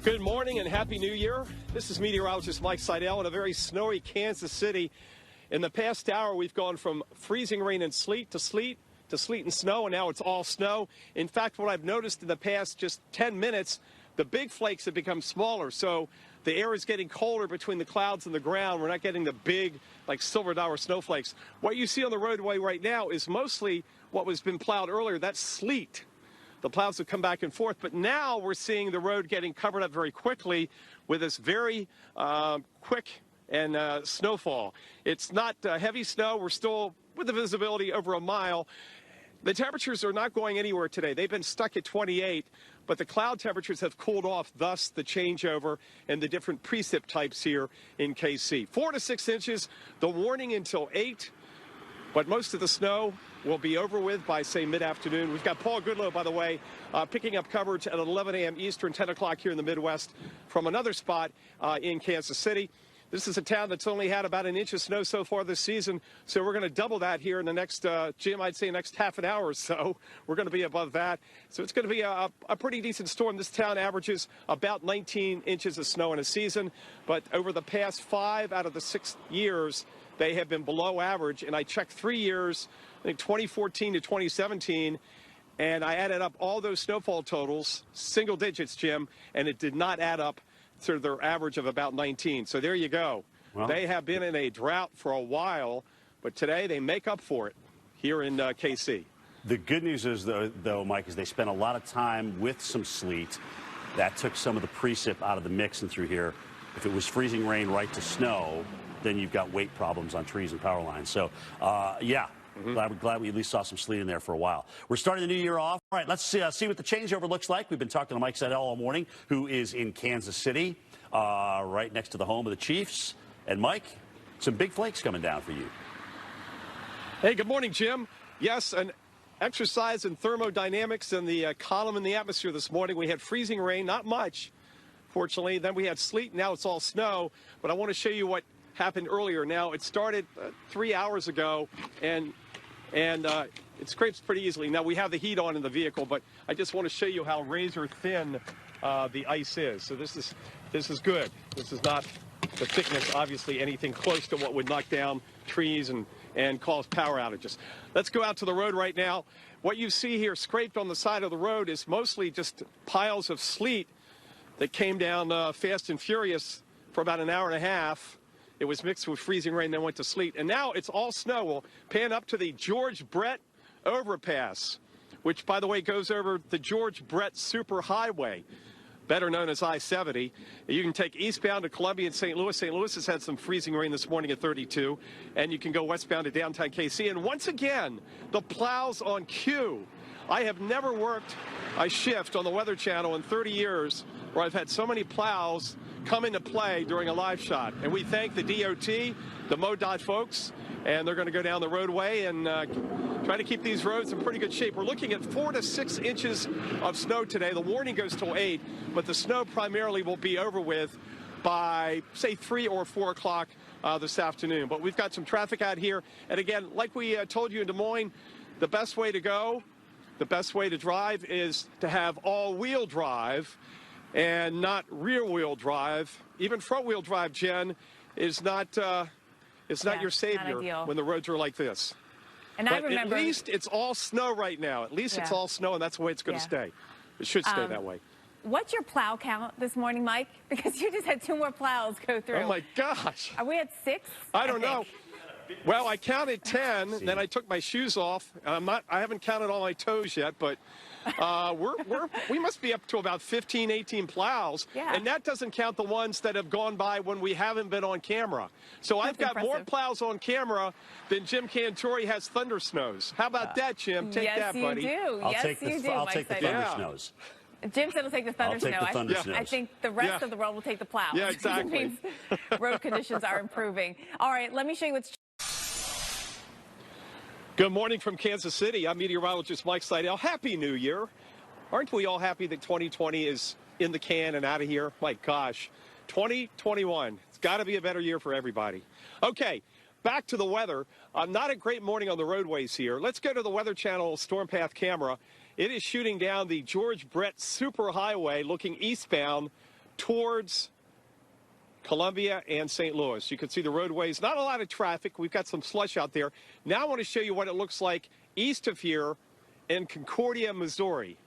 Good morning and Happy New Year. This is meteorologist Mike Seidel in a very snowy Kansas City. In the past hour, we've gone from freezing rain and sleet to sleet and snow, and now it's all snow. In fact, what I've noticed in the past just 10 minutes, the big flakes have become smaller. So the air is getting colder between the clouds and the ground. We're not getting the big, like, silver dollar snowflakes. What you see on the roadway right now is mostly what was been plowed earlier. That's sleet. The plows have come back and forth, but now we're seeing the road getting covered up very quickly with this very quick and snowfall. It's not heavy snow. We're still with the visibility over a mile. The temperatures are not going anywhere today. They've been stuck at 28, but the cloud temperatures have cooled off, thus the changeover and the different precip types here in KC. 4 to 6 inches, the warning until 8. But most of the snow will be over with by, say, mid-afternoon. We've got Paul Goodlow, by the way, picking up coverage at 11 a.m. Eastern, 10 o'clock here in the Midwest from another spot in Kansas City. This is a town that's only had about an inch of snow so far this season, so we're going to double that here in the next, Jim, I'd say next half an hour or so. We're going to be above that. So it's going to be a pretty decent storm. This town averages about 19 inches of snow in a season, but over the past 5 out of the 6 years, they have been below average, and I checked 3 years, I think 2014 to 2017, and I added up all those snowfall totals, single digits, Jim, and it did not add up to their average of about 19. So there you go. Well, they have been in a drought for a while, but today they make up for it here in KC. The good news is, though, Mike, is they spent a lot of time with some sleet. That took some of the precip out of the mix and through here. If it was freezing rain right to snow, then you've got weight problems on trees and power lines. So, yeah, glad we at least saw some sleet in there for a while. We're starting the new year off. All right, let's see what the changeover looks like. We've been talking to Mike Seidel all morning, who is in Kansas City, right next to the home of the Chiefs. And, Mike, some big flakes coming down for you. Hey, good morning, Jim. Yes, an exercise in thermodynamics in the column in the atmosphere this morning. We had freezing rain, not much, fortunately. Then we had sleet. Now it's all snow. But I want to show you what happened earlier. Now, it started 3 hours ago, and it scrapes pretty easily. Now, we have the heat on in the vehicle, but I just want to show you how razor thin the ice is. So this is good. This is not the thickness, obviously, anything close to what would knock down trees and cause power outages. Let's go out to the road right now. What you see here scraped on the side of the road is mostly just piles of sleet that came down fast and furious for about an hour and a half. It was mixed with freezing rain, then went to sleet. And now it's all snow. We'll pan up to the George Brett overpass, which, by the way, goes over the George Brett Superhighway, better known as I-70. You can take eastbound to Columbia and St. Louis. St. Louis has had some freezing rain this morning at 32. And you can go westbound to downtown KC. And once again, the plows on cue. I have never worked a shift on the Weather Channel in 30 years where I've had so many plows come into play during a live shot. And we thank the DOT, the MoDOT folks, and they're going to go down the roadway and try to keep these roads in pretty good shape. We're looking at 4 to 6 inches of snow today. The warning goes till 8, but the snow primarily will be over with by, say, 3 or 4 o'clock this afternoon. But we've got some traffic out here. And again, like we told you in Des Moines, the best way to go, the best way to drive is to have all-wheel drive and not rear-wheel drive. Even front-wheel drive, Jen, is not your savior when the roads are like this. And but I remember, at least it's all snow right now. At least it's all snow, and that's the way it's going to stay. It should stay that way. What's your plow count this morning, Mike? Because you just had 2 more plows go through. Oh, my gosh. Are we at 6? I don't know. Well, I counted 10, then I took my shoes off. I haven't counted all my toes yet, but we must be up to about 15, 18 plows. Yeah. And that doesn't count the ones that have gone by when we haven't been on camera. So I've got more plows on camera than Jim Cantori has thunder snows. How about that, Jim? Take that, buddy. Yes, you do. I'll take the thunder snows. Jim said he'll take the thunder snow. I think the rest of the world will take the plows. Yeah, exactly. It means road conditions are improving. All right, let me show you what's... Good morning from Kansas City. I'm meteorologist Mike Seidel. Happy New Year. Aren't we all happy that 2020 is in the can and out of here? My gosh, 2021. It's got to be a better year for everybody. Okay, back to the weather. Not a great morning on the roadways here. Let's go to the Weather Channel Storm Path camera. It is shooting down the George Brett Superhighway looking eastbound towards Columbia and St. Louis. You can see the roadways, not a lot of traffic. We've got some slush out there. Now I want to show you what it looks like east of here in Concordia, Missouri.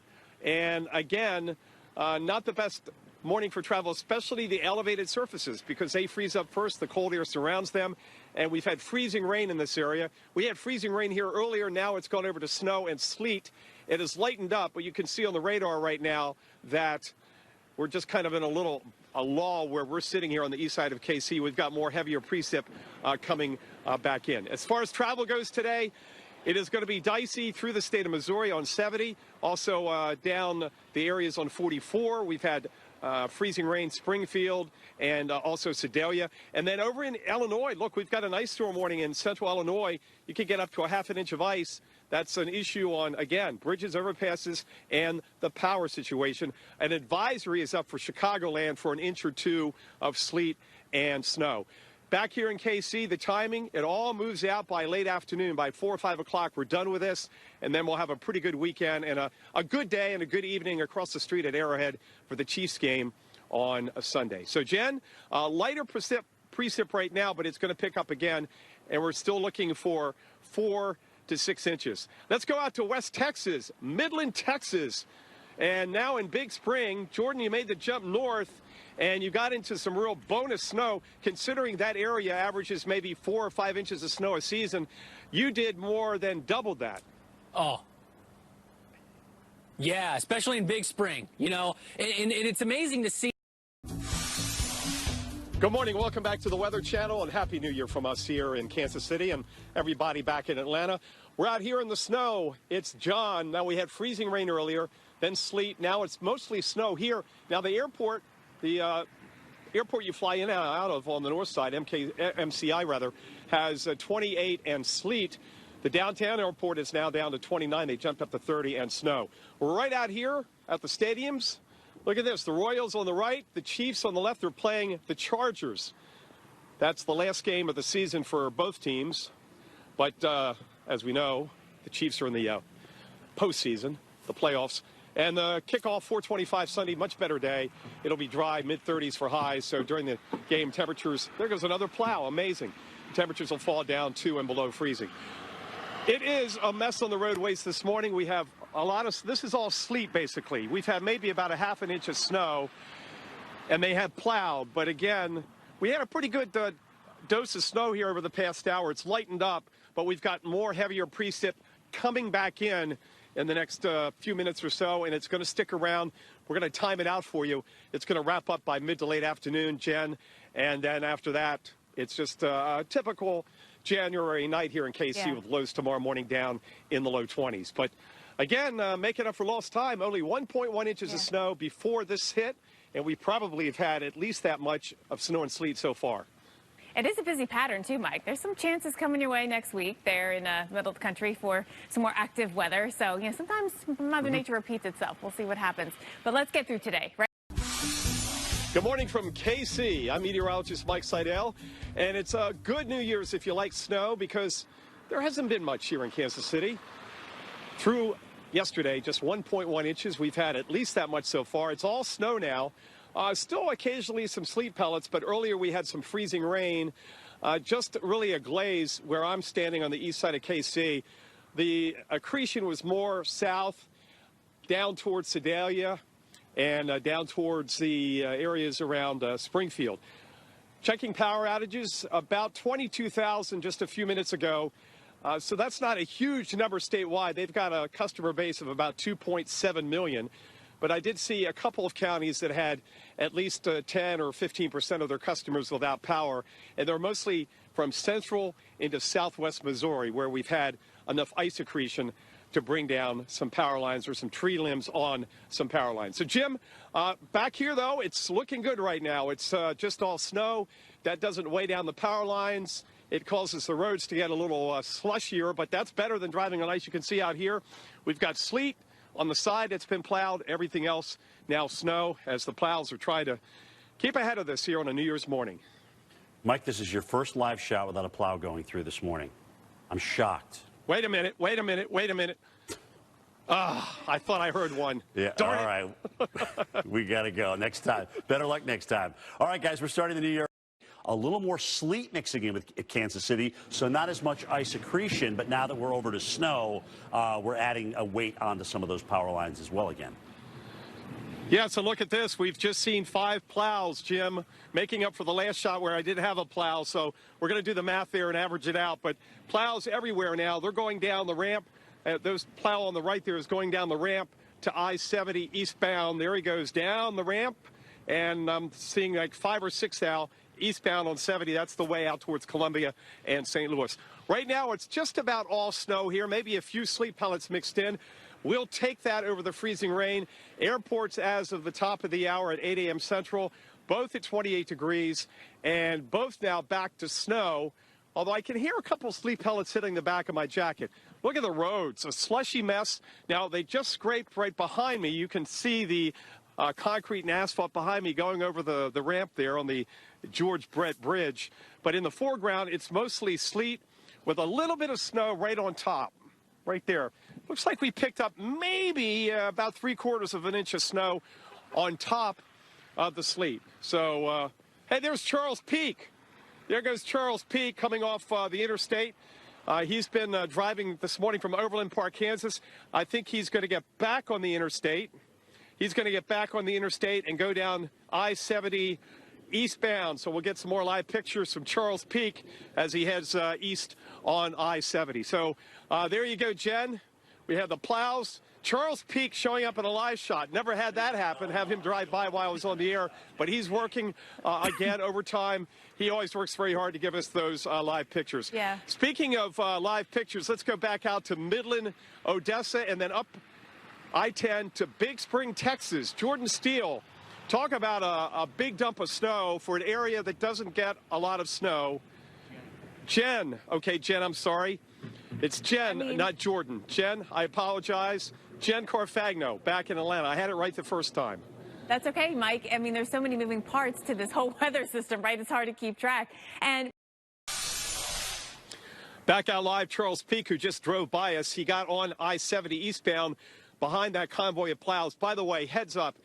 And again, not the best morning for travel, especially the elevated surfaces, because they freeze up first, the cold air surrounds them, and we've had freezing rain in this area. We had freezing rain here earlier. Now it's gone over to snow and sleet. It has lightened up, but you can see on the radar right now that we're just kind of in a lull where we're sitting here on the east side of KC. We've got more heavier precip coming back in. As far as travel goes today, it is going to be dicey through the state of Missouri on 70, also down the areas on 44. We've had freezing rain, Springfield, and also Seidel. And then over in Illinois, look, we've got an ice storm warning in central Illinois. You can get up to a half an inch of ice. That's an issue on, again, bridges, overpasses, and the power situation. An advisory is up for Chicagoland for an inch or two of sleet and snow. Back here in KC, the timing, it all moves out by late afternoon. By 4 or 5 o'clock, we're done with this, and then we'll have a pretty good weekend and a good day and a good evening across the street at Arrowhead for the Chiefs game on a Sunday. So, Jen, lighter precip right now, but it's going to pick up again, and we're still looking for 4 to 6 inches. Let's go out to West Texas, Midland, Texas, and now in Big Spring. Jordan, you made the jump north, and you got into some real bonus snow, considering that area averages maybe 4 or 5 inches of snow a season. You did more than double that. Oh, yeah, especially in Big Spring, you know, and it's amazing to see. Good morning. Welcome back to the Weather Channel, and Happy New Year from us here in Kansas City and everybody back in Atlanta. We're out here in the snow. It's John. Now, we had freezing rain earlier, then sleet. Now it's mostly snow here. Now, the airport you fly in and out of on the north side, MCI rather, has 28 and sleet. The downtown airport is now down to 29. They jumped up to 30 and snow. We're right out here at the stadiums. Look at this. The Royals on the right, the Chiefs on the left. They're playing the Chargers. That's the last game of the season for both teams. But as we know, the Chiefs are in the postseason, the playoffs. And the kickoff, 4:25 Sunday, much better day. It'll be dry, mid-30s for highs. So during the game, temperatures, there goes another plow, amazing. Temperatures will fall down to and below freezing. It is a mess on the roadways this morning. We have a lot of, this is all sleet basically. We've had maybe about a half an inch of snow, and they have plowed. But again, we had a pretty good dose of snow here over the past hour. It's lightened up, but we've got more heavier precip coming back in the next few minutes or so, and it's going to stick around. We're going to time it out for you. It's going to wrap up by mid to late afternoon, Jen, and then after that, it's just a typical January night here in KC with lows tomorrow morning down in the low 20s. But again, making up for lost time, only 1.1 inches of snow before this hit, and we probably have had at least that much of snow and sleet so far. It is a busy pattern, too, Mike. There's some chances coming your way next week there in the middle of the country for some more active weather. So, you know, sometimes Mother Nature repeats itself. We'll see what happens. But let's get through today, right? Good morning from KC. I'm meteorologist Mike Seidel, and it's a good New Year's if you like snow, because there hasn't been much here in Kansas City. Through yesterday, just 1.1 inches. We've had at least that much so far. It's all snow now. Still occasionally some sleet pellets, but earlier we had some freezing rain. Just really a glaze where I'm standing on the east side of KC. The accretion was more south, down towards Seidel, and down towards the areas around Springfield. Checking power outages, about 22,000 just a few minutes ago. So that's not a huge number statewide. They've got a customer base of about 2.7 million. But I did see a couple of counties that had at least 10 or 15% of their customers without power. And they're mostly from central into southwest Missouri, where we've had enough ice accretion to bring down some power lines or some tree limbs on some power lines. So, Jim, back here, though, it's looking good right now. It's just all snow. That doesn't weigh down the power lines. It causes the roads to get a little slushier, but that's better than driving on ice. You can see out here, we've got sleet on the side that's been plowed. Everything else now snow, as the plows are trying to keep ahead of this here on a New Year's morning. Mike, this is your first live shot without a plow going through this morning. I'm shocked. Wait a minute, wait a minute, wait a minute. I thought I heard one. Yeah, Darn all right. We got to go next time. Better luck next time. All right, guys, we're starting the new year. A little more sleet mixing in with Kansas City, so not as much ice accretion, but now that we're over to snow, we're adding a weight onto some of those power lines as well again. Yeah, so look at this. We've just seen 5 plows, Jim, making up for the last shot where I didn't have a plow. So we're going to do the math there and average it out. But plows everywhere now. They're going down the ramp. Those plow on the right there is going down the ramp to I-70 eastbound. There he goes down the ramp. And I'm seeing like 5 or 6 now eastbound on 70. That's the way out towards Columbia and St. Louis. Right now, it's just about all snow here, maybe a few sleet pellets mixed in. We'll take that over the freezing rain. Airports as of the top of the hour at 8 a.m. Central, both at 28 degrees, and both now back to snow, although I can hear a couple sleet pellets hitting the back of my jacket. Look at the roads, a slushy mess. Now, they just scraped right behind me. You can see the concrete and asphalt behind me going over the ramp there on the George Brett Bridge. But in the foreground, it's mostly sleet with a little bit of snow right on top, right there. Looks like we picked up maybe about 3/4 of an inch of snow on top of the sleet. So, hey, there's Charles Peak. There goes Charles Peak coming off the interstate. He's been driving this morning from Overland Park, Kansas. I think he's going to get back on the interstate. He's going to get back on the interstate and go down I-70 eastbound. So we'll get some more live pictures from Charles Peak as he heads east on I-70. So there you go, Jen. We have the plows. Charles Peak showing up in a live shot. Never had that happen, have him drive by while I was on the air. But he's working again over time. He always works very hard to give us those live pictures. Yeah. Speaking of live pictures, let's go back out to Midland, Odessa, and then up I-10 to Big Spring, Texas. Jordan Steele, talk about a big dump of snow for an area that doesn't get a lot of snow. Jen, okay, Jen, I'm sorry. It's Jen, not Jordan. Jen, I apologize. Jen Carfagno, back in Atlanta. I had it right the first time. That's okay, Mike. I mean, there's so many moving parts to this whole weather system, right? It's hard to keep track. And back out live, Charles Peak, who just drove by us. He got on I-70 eastbound behind that convoy of plows. By the way, heads up,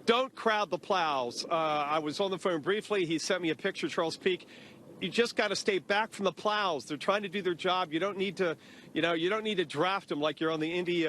don't crowd the plows. I was on the phone briefly. He sent me a picture, Charles Peak. You just got to stay back from the plows. They're trying to do their job. You don't need to, you don't need to draft them like you're on the Indy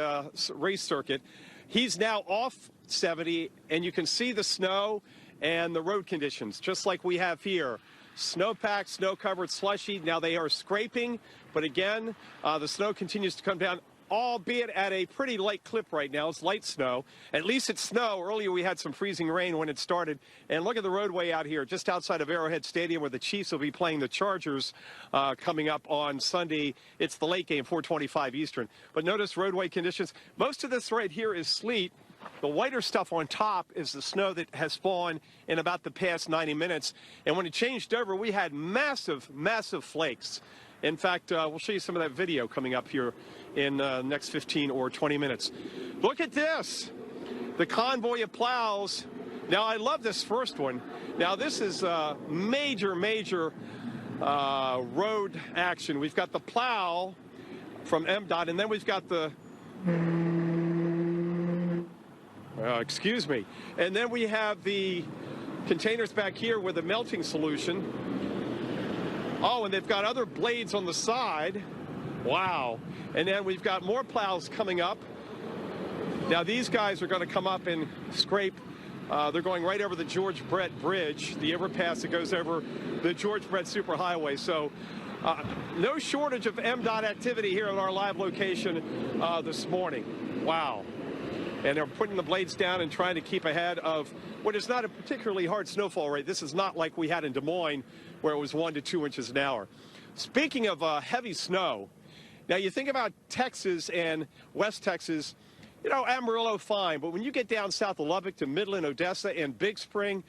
race circuit. He's now off 70, and you can see the snow and the road conditions, just like we have here. Snowpacked, snow-covered, slushy. Now they are scraping, but again, the snow continues to come down, albeit at a pretty light clip right now. It's light snow. At least it's snow. Earlier we had some freezing rain when it started. And look at the roadway out here just outside of Arrowhead Stadium where the Chiefs will be playing the Chargers coming up on Sunday. It's the late game, 4:25 Eastern. But notice roadway conditions. Most of this right here is sleet. The whiter stuff on top is the snow that has fallen in about the past 90 minutes. And when it changed over, we had massive, massive flakes. In fact, we'll show you some of that video coming up here in the next 15 or 20 minutes. Look at this. The convoy of plows. Now, I love this first one. Now, this is major, major road action. We've got the plow from MDOT, and then we've got the... excuse me. And then we have the containers back here with the melting solution. Oh, and they've got other blades on the side. Wow. And then we've got more plows coming up. Now, these guys are going to come up and scrape. They're going right over the George Brett Bridge, the overpass that goes over the George Brett Superhighway. So no shortage of MDOT activity here at our live location this morning. Wow. And they're putting the blades down and trying to keep ahead of what is not a particularly hard snowfall rate. This is not like we had in Des Moines where it was 1 to 2 inches an hour. Speaking of heavy snow, now you think about Texas and West Texas, Amarillo, fine. But when you get down south of Lubbock to Midland, Odessa, and Big Spring,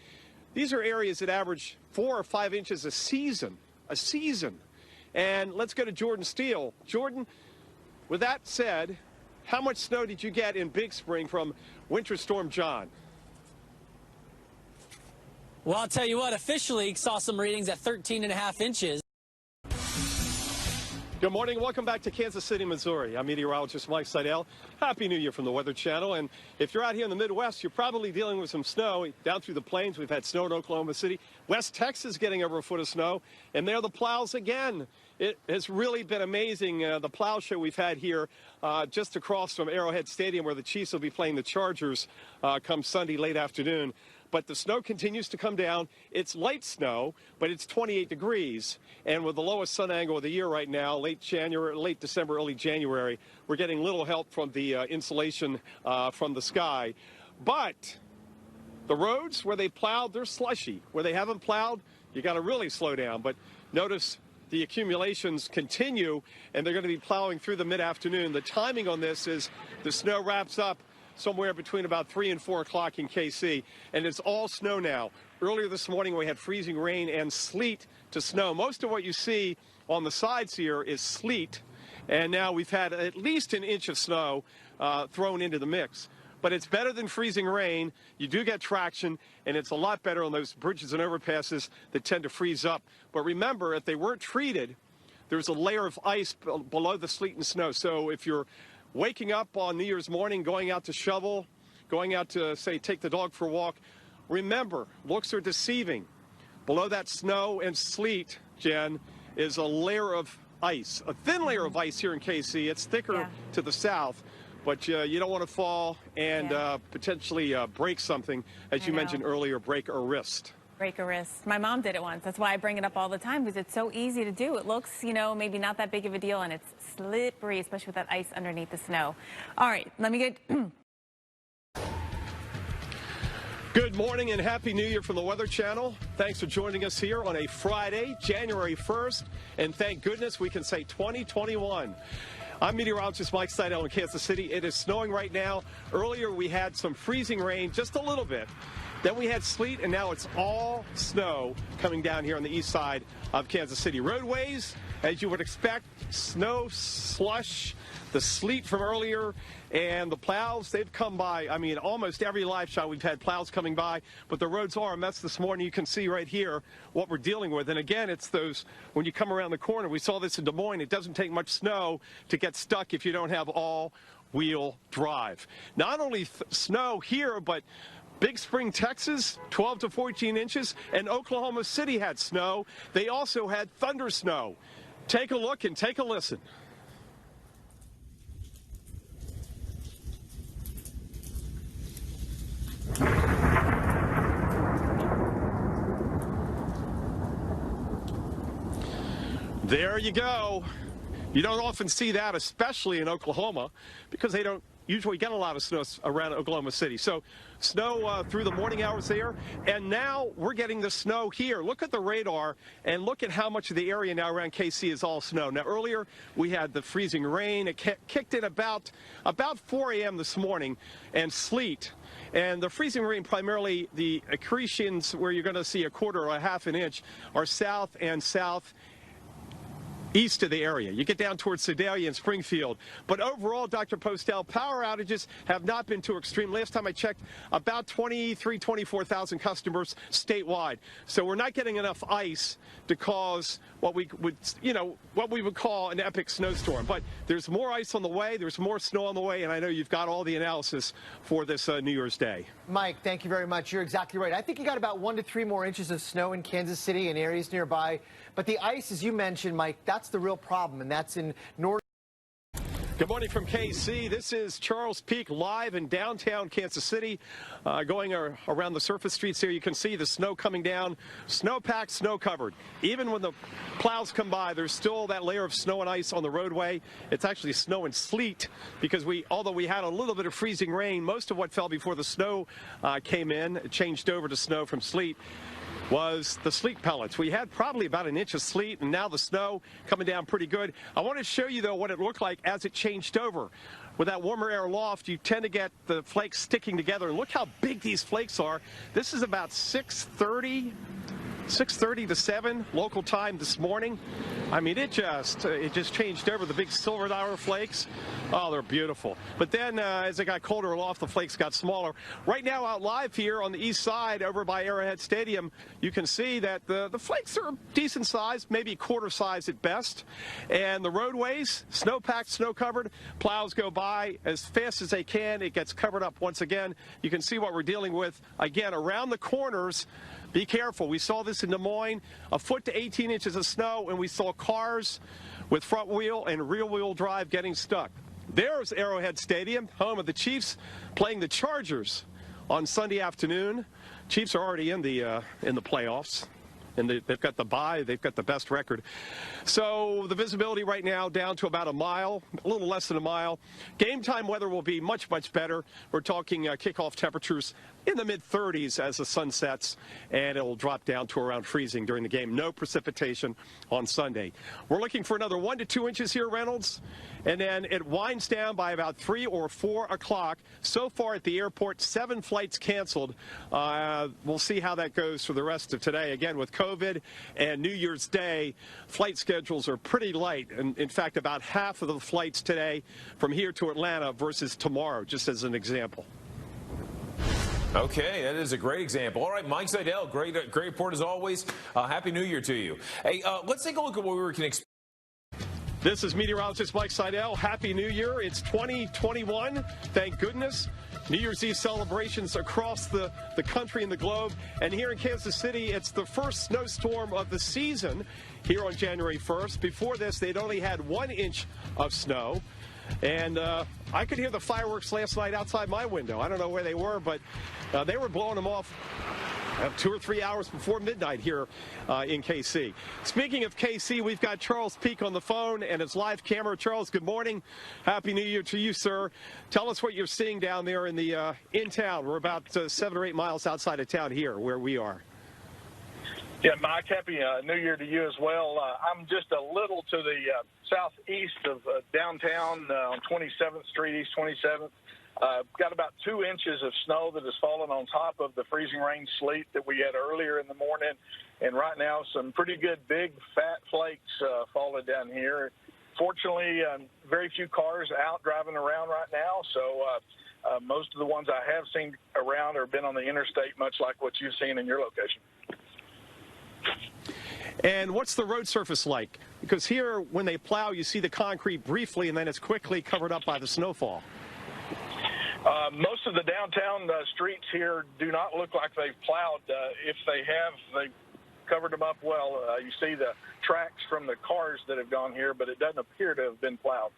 these are areas that average 4 or 5 inches a season. And let's go to Jordan Steele. Jordan, with that said, how much snow did you get in Big Spring from Winter Storm John? Well, I'll tell you what, officially saw some readings at 13.5 inches. Good morning. Welcome back to Kansas City, Missouri. I'm meteorologist Mike Seidel. Happy New Year from the Weather Channel. And if you're out here in the Midwest, you're probably dealing with some snow. Down through the plains, we've had snow in Oklahoma City. West Texas getting over a foot of snow. And there are the plows again. It has really been amazing, the plow show we've had here just across from Arrowhead Stadium, where the Chiefs will be playing the Chargers come Sunday late afternoon. But the snow continues to come down. It's light snow, but it's 28 degrees. And with the lowest sun angle of the year right now, late December, early January, we're getting little help from the insulation from the sky. But the roads where they plowed, they're slushy. Where they haven't plowed, you got to really slow down. But notice the accumulations continue, and they're going to be plowing through the mid-afternoon. The timing on this is the snow wraps up somewhere between about 3 and 4 o'clock in KC, and it's all snow now. Earlier this morning, we had freezing rain and sleet to snow. Most of what you see on the sides here is sleet, and now we've had at least an inch of snow thrown into the mix. But it's better than freezing rain. You do get traction, and it's a lot better on those bridges and overpasses that tend to freeze up. But remember, if they weren't treated, there's a layer of ice below the sleet and snow. So if you're waking up on New Year's morning, going out to shovel, going out to, say, take the dog for a walk, remember, looks are deceiving. Below that snow and sleet, Jen, is a layer of ice, a thin layer of ice here in KC. It's thicker to the south, but you don't want to fall and potentially break something, as you mentioned earlier, break a wrist. Break a wrist. My mom did it once. That's why I bring it up all the time, because it's so easy to do. It looks, you know, maybe not that big of a deal, and it's slippery, especially with that ice underneath the snow. All right, let me get... Good morning and Happy New Year from the Weather Channel. Thanks for joining us here on a Friday, January 1st, and thank goodness we can say 2021. I'm meteorologist Mike Seidel in Kansas City. It is snowing right now. Earlier we had some freezing rain, just a little bit. Then we had sleet, and now it's all snow coming down here on the east side of Kansas City. Roadways, as you would expect, snow, slush, the sleet from earlier, and the plows, they've come by. I mean, almost every live shot we've had plows coming by, but the roads are a mess this morning. You can see right here what we're dealing with. And again, it's those, when you come around the corner, we saw this in Des Moines, it doesn't take much snow to get stuck if you don't have all-wheel drive. Not only snow here, but Big Spring, Texas, 12 to 14 inches, and Oklahoma City had snow. They also had thunder snow. Take a look and take a listen. There you go. You don't often see that, especially in Oklahoma, because they don't usually get a lot of snow around Oklahoma City. So snow through the morning hours there, and now we're getting the snow here. Look at the radar and look at how much of the area now around KC is all snow. Now earlier we had the freezing rain. It kicked in about 4 a.m. this morning, and sleet. And the freezing rain, primarily the accretions where you're going to see a quarter or a half an inch, are south and southeast of the area. You get down towards Seidel and Springfield. But overall, Dr. Postel, power outages have not been too extreme. Last time I checked, about 24,000 customers statewide. So we're not getting enough ice to cause what we would call an epic snowstorm. But there's more ice on the way, there's more snow on the way, and I know you've got all the analysis for this New Year's Day. Mike, thank you very much. You're exactly right. I think you got about 1 to 3 more inches of snow in Kansas City and areas nearby. But the ice, as you mentioned, Mike, that's the real problem, and that's in north. Good morning from KC. This is Charles Peak live in downtown Kansas City. Going around the surface streets here, you can see the snow coming down, snow-packed, snow-covered. Even when the plows come by, there's still that layer of snow and ice on the roadway. It's actually snow and sleet because although we had a little bit of freezing rain, most of what fell before the snow came in, it changed over to snow from sleet, was the sleet pellets. We had probably about an inch of sleet, and now the snow coming down pretty good. I want to show you, though, what it looked like as it changed over. With that warmer air loft, you tend to get the flakes sticking together. And look how big these flakes are. This is about 630 6:30 to 7 local time this morning. I mean, it just changed over. The big silver dollar flakes, oh, they're beautiful. But then as it got colder aloft, the flakes got smaller. Right now out live here on the east side over by Arrowhead Stadium, you can see that the flakes are decent size, maybe quarter size at best. And the roadways, snow-packed, snow-covered, plows go by as fast as they can. It gets covered up once again. You can see what we're dealing with, again, around the corners. Be careful. We saw this in Des Moines, a foot to 18 inches of snow, and we saw cars with front wheel and rear wheel drive getting stuck. There's Arrowhead Stadium, home of the Chiefs, playing the Chargers on Sunday afternoon. Chiefs are already in the playoffs, and they've got the bye. They've got the best record. So the visibility right now down to about a mile, a little less than a mile. Game time weather will be much, much better. We're talking kickoff temperatures in the mid-30s as the sun sets, and it'll drop down to around freezing during the game. No precipitation on Sunday. We're looking for another 1 to 2 inches here, Reynolds, and then it winds down by about 3 or 4 o'clock. So far at the airport, 7 flights canceled. We'll see how that goes for the rest of today. Again, with COVID and New Year's Day, flight schedules are pretty light. And in fact, about half of the flights today from here to Atlanta versus tomorrow, just as an example. Okay, that is a great example. All right, Mike Seidel, great report as always. Happy New Year to you. Hey, let's take a look at what we can expect. This is meteorologist Mike Seidel. Happy New Year. It's 2021. Thank goodness. New Year's Eve celebrations across the country and the globe. And here in Kansas City, it's the first snowstorm of the season here on January 1st. Before this, they'd only had 1 inch of snow. And I could hear the fireworks last night outside my window. I don't know where they were, but they were blowing them off 2 or 3 hours before midnight here in KC. Speaking of KC, we've got Charles Peak on the phone and his live camera. Charles, good morning. Happy New Year to you, sir. Tell us what you're seeing down there in town. We're about 7 or 8 miles outside of town here where we are. Yeah, Mike, happy New Year to you as well. I'm just a little to the southeast of downtown on 27th Street, East 27th. Got about 2 inches of snow that has fallen on top of the freezing rain sleet that we had earlier in the morning. And right now, some pretty good big fat flakes falling down here. Fortunately, very few cars out driving around right now. So most of the ones I have seen around have been on the interstate, much like what you've seen in your location. And what's the road surface like? Because here, when they plow, you see the concrete briefly, and then it's quickly covered up by the snowfall. Most of the downtown streets here do not look like they've plowed. If they have, they've covered them up well. You see the tracks from the cars that have gone here, but it doesn't appear to have been plowed.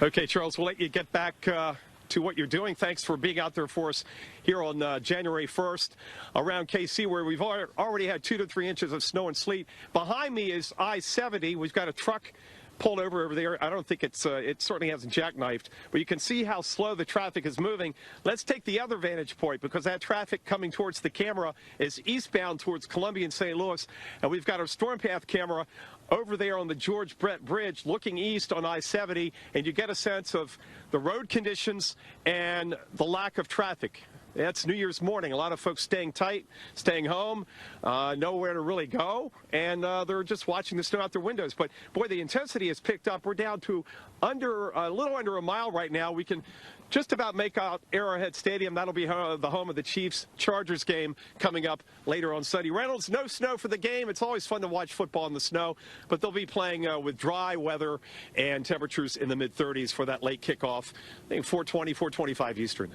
Okay, Charles, we'll let you get back to what you're doing. Thanks for being out there for us here on January 1st around KC, where we've already had 2 to 3 inches of snow and sleet. Behind me is I-70. We've got a truck pulled over there. I don't think it certainly hasn't jackknifed, but you can see how slow the traffic is moving. Let's take the other vantage point, because that traffic coming towards the camera is eastbound towards Columbia and St. Louis, and we've got our storm path camera over there on the George Brett Bridge looking east on I-70, and you get a sense of the road conditions and the lack of traffic. That's New Year's morning. A lot of folks staying tight, staying home, nowhere to really go, and they're just watching the snow out their windows. But, boy, the intensity has picked up. We're down to a little under a mile right now. We can just about make out Arrowhead Stadium. That'll be the home of the Chiefs-Chargers game coming up later on Sunday. Reynolds, no snow for the game. It's always fun to watch football in the snow, but they'll be playing with dry weather and temperatures in the mid-30s for that late kickoff. I think 4:20, 4:25 Eastern.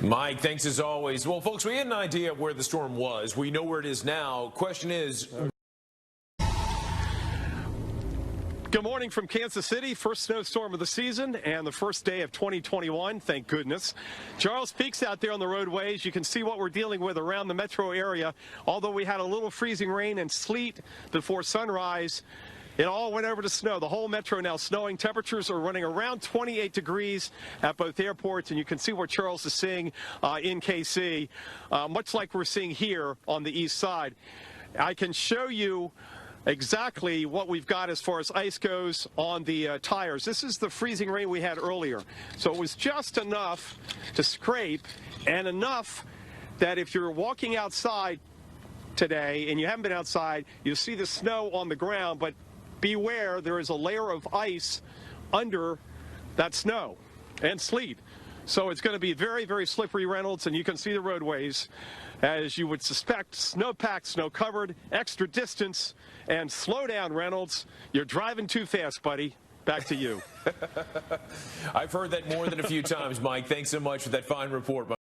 Mike, thanks as always. Well, folks, we had an idea of where the storm was. We know where it is now. Question is... Good morning from Kansas City. First snowstorm of the season and the first day of 2021, thank goodness. Charles Peak's out there on the roadways. You can see what we're dealing with around the metro area. Although we had a little freezing rain and sleet before sunrise, it all went over to snow. The whole metro now snowing. Temperatures are running around 28 degrees at both airports, and you can see what Charles is seeing in KC, much like we're seeing here on the east side. I can show you exactly what we've got as far as ice goes on the tires. This is the freezing rain we had earlier. So it was just enough to scrape and enough that if you're walking outside today and you haven't been outside, you'll see the snow on the ground, but beware, there is a layer of ice under that snow and sleet. So it's going to be very, very slippery, Reynolds, and you can see the roadways, as you would suspect, snow-packed, snow-covered, extra distance, and slow down, Reynolds. You're driving too fast, buddy. Back to you. I've heard that more than a few times, Mike. Thanks so much for that fine report.